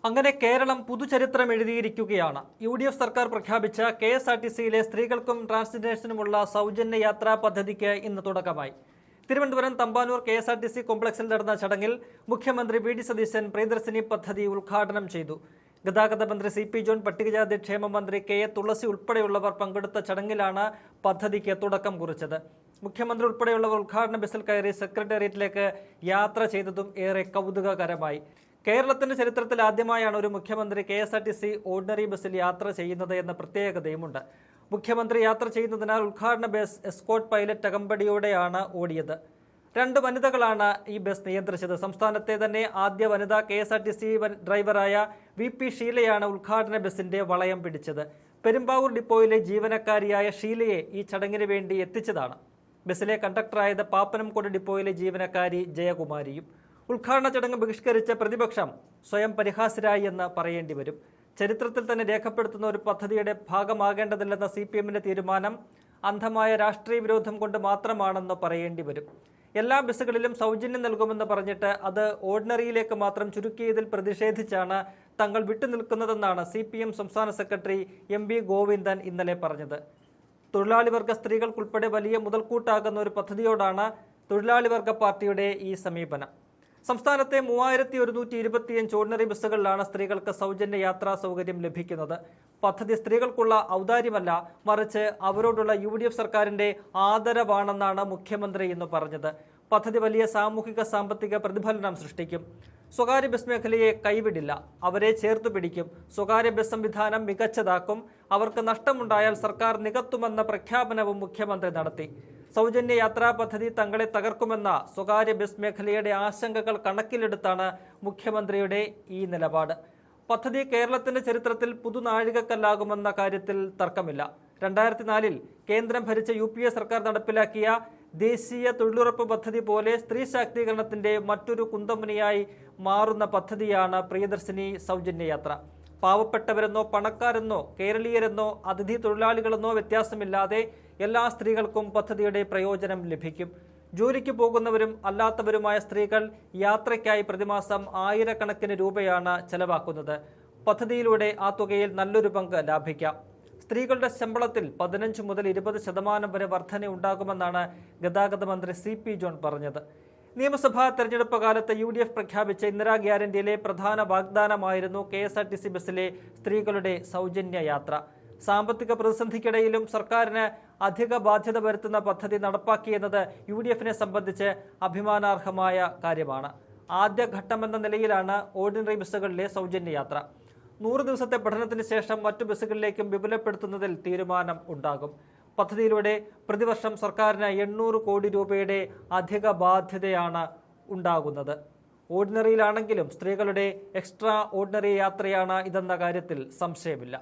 അങ്ങനെ കേരളം പുതുചരിത്രം എഴുതിയിരിക്കുകയാണ്. UDF സർക്കാർ പ്രഖ്യാപിച്ച KSRTCയിലെ സ്ത്രീകൾക്കും ട്രാൻസ്ജെൻഡേഴ്സിനുമുള്ള സൗജന്യ യാത്രാ പദ്ധതിക്ക് ഇന്ന് തുടക്കമായി. തിരുവനന്തപുരം തമ്പാനൂർ KSRTC കോംപ്ലക്സിൽ നടന്ന ചടങ്ങിൽ മുഖ്യമന്ത്രി VD സതീശൻ പ്രിയദർശിനി പദ്ധതി ഉദ്ഘാടനം ചെയ്തു. ഗതാഗത മന്ത്രി CP ജോൺ, പട്ടികജാതി ക്ഷേമ മന്ത്രി KA തുളസി ഉൾപ്പെടെയുള്ളവർ പങ്കെടുത്ത ചടങ്ങിലാണ് പദ്ധതിക്ക് തുടക്കം കുറിച്ചത്. മുഖ്യമന്ത്രി ഉൾപ്പെടെയുള്ളവർ ഉദ്ഘാടന ബസ്സിൽ കയറി സെക്രട്ടേറിയറ്റിലേക്ക് യാത്ര ചെയ്തതും ഏറെ കൗതുകകരമായി. കേരളത്തിന്റെ ചരിത്രത്തിൽ ആദ്യമായാണ് ഒരു മുഖ്യമന്ത്രി KSRTC ഓർഡിനറി ബസ്സിൽ യാത്ര ചെയ്യുന്നത് എന്ന പ്രത്യേകതയുമുണ്ട്. മുഖ്യമന്ത്രി യാത്ര ചെയ്യുന്നതിനാൽ ഉദ്ഘാടന ബസ് എസ്കോർട്ട് പൈലറ്റ് അകമ്പടിയോടെയാണ് ഓടിയത്. 2 വനിതകളാണ് ഈ ബസ് നിയന്ത്രിച്ചത്. സംസ്ഥാനത്തെ തന്നെ ആദ്യ വനിതാ KSRTC ഡ്രൈവറായ VP ഷീലയാണ് ഉദ്ഘാടന ബസിന്റെ വളയം പിടിച്ചത്. പെരുമ്പാവൂർ ഡിപ്പോയിലെ ജീവനക്കാരിയായ ഷീലയെ ഈ ചടങ്ങിന് വേണ്ടി എത്തിച്ചതാണ്. ബസ്സിലെ കണ്ടക്ടറായത് പാപ്പനംകോട് ഡിപ്പോയിലെ ജീവനക്കാരി ജയകുമാരിയും. ഉദ്ഘാടന ചടങ്ങ് ബഹിഷ്കരിച്ച പ്രതിപക്ഷം സ്വയം പരിഹാസ്യരായി എന്ന് പറയേണ്ടി വരും. ചരിത്രത്തിൽ തന്നെ രേഖപ്പെടുത്തുന്ന ഒരു പദ്ധതിയുടെ ഭാഗമാകേണ്ടതില്ലെന്ന CPMന്റെ തീരുമാനം അന്ധമായ രാഷ്ട്രീയ വിരോധം കൊണ്ട് മാത്രമാണെന്ന് പറയേണ്ടി വരും. എല്ലാ ബസ്സുകളിലും സൗജന്യം നൽകുമെന്ന് പറഞ്ഞിട്ട് അത് ഓർഡിനറിയിലേക്ക് മാത്രം ചുരുക്കിയതിൽ പ്രതിഷേധിച്ചാണ് തങ്ങൾ വിട്ടുനിൽക്കുന്നതെന്നാണ് CPM സംസ്ഥാന സെക്രട്ടറി MB ഗോവിന്ദൻ ഇന്നലെ പറഞ്ഞത്. തൊഴിലാളി വർഗ സ്ത്രീകൾക്കുൾപ്പെടെ വലിയ മുതൽക്കൂട്ടാകുന്ന ഒരു പദ്ധതിയോടാണ് തൊഴിലാളി വർഗ പാർട്ടിയുടെ ഈ സമീപനം. സംസ്ഥാനത്തെ 3125 ഓർഡിനറി ബസ്സുകളിലാണ് സ്ത്രീകൾക്ക് സൗജന്യ യാത്രാ സൗകര്യം ലഭിക്കുന്നത്. പദ്ധതി സ്ത്രീകൾക്കുള്ള ഔദാര്യമല്ല, മറിച്ച് അവരോടുള്ള UDF സർക്കാരിന്റെ ആദരവാണെന്നാണ് മുഖ്യമന്ത്രി ഇന്ന് പറഞ്ഞത്. പദ്ധതി വലിയ സാമൂഹിക സാമ്പത്തിക പ്രതിഫലനം സൃഷ്ടിക്കും. സ്വകാര്യ ബസ് മേഖലയെ കൈവിടില്ല, അവരെ ചേർത്തു പിടിക്കും. സ്വകാര്യ ബസ് സംവിധാനം മികച്ചതാക്കും. അവർക്ക് നഷ്ടമുണ്ടായാൽ സർക്കാർ നികത്തുമെന്ന പ്രഖ്യാപനവും മുഖ്യമന്ത്രി നടത്തി. സൗജന്യ യാത്രാ പദ്ധതി തങ്ങളെ തകർക്കുമെന്ന സ്വകാര്യ ബസ് മേഖലയുടെ ആശങ്കകൾ കണക്കിലെടുത്താണ് മുഖ്യമന്ത്രിയുടെ ഈ നിലപാട്. പദ്ധതി കേരളത്തിന്റെ ചരിത്രത്തിൽ പുതുനാഴികക്കല്ലാകുമെന്ന കാര്യത്തിൽ തർക്കമില്ല. 2004 കേന്ദ്രം ഭരിച്ച UPA സർക്കാർ നടപ്പിലാക്കിയ ദേശീയ തൊഴിലുറപ്പ് പദ്ധതി പോലെ സ്ത്രീ ശാക്തീകരണത്തിന്റെ മറ്റൊരു കുന്തമുനയായി മാറുന്ന പദ്ധതിയാണ് പ്രിയദർശിനി സൗജന്യ യാത്ര. പാവപ്പെട്ടവരെന്നോ പണക്കാരെന്നോ കേരളീയരെന്നോ അതിഥി തൊഴിലാളികളെന്നോ വ്യത്യാസമില്ലാതെ എല്ലാ സ്ത്രീകൾക്കും പദ്ധതിയുടെ പ്രയോജനം ലഭിക്കും. ജോലിക്ക് പോകുന്നവരും അല്ലാത്തവരുമായ സ്ത്രീകൾ യാത്രയ്ക്കായി പ്രതിമാസം ആയിരക്കണക്കിന് രൂപയാണ് ചെലവാക്കുന്നത്. പദ്ധതിയിലൂടെ ആ തുകയിൽ നല്ലൊരു പങ്ക് ലാഭിക്കാം. സ്ത്രീകളുടെ ശമ്പളത്തിൽ 15 മുതൽ 20% വരെ വർധന ഉണ്ടാകുമെന്നാണ് ഗതാഗത മന്ത്രി CP ജോൺ പറഞ്ഞത്. നിയമസഭാ തെരഞ്ഞെടുപ്പ് കാലത്ത് UDF പ്രഖ്യാപിച്ച ഇന്ദിരാ ഗ്യാരണ്ടിയിലെ പ്രധാന വാഗ്ദാനമായിരുന്നു KSRTC ബസ്സിലെ സ്ത്രീകളുടെ സൗജന്യ യാത്ര. സാമ്പത്തിക പ്രതിസന്ധിക്കിടയിലും സർക്കാരിന് അധിക ബാധ്യത വരുത്തുന്ന പദ്ധതി നടപ്പാക്കിയെന്നത് UDFനെ സംബന്ധിച്ച് അഭിമാനാർഹമായ കാര്യമാണ്. ആദ്യഘട്ടമെന്ന നിലയിലാണ് ഓർഡിനറി ബസ്സുകളിലെ സൗജന്യ യാത്ര. 100 ദിവസത്തെ പഠനത്തിന് ശേഷം മറ്റു ബസ്സുകളിലേക്കും വിപുലപ്പെടുത്തുന്നതിൽ തീരുമാനം ഉണ്ടാകും. പദ്ധതിയിലൂടെ പ്രതിവർഷം സർക്കാരിന് 800 കോടി രൂപയുടെ അധിക ബാധ്യതയാണ് ഉണ്ടാകുന്നത്. ഓർഡിനറിയിലാണെങ്കിലും സ്ത്രീകളുടെ എക്സ്ട്രാ ഓർഡിനറി യാത്രയാണ് ഇതെന്ന കാര്യത്തിൽ സംശയമില്ല.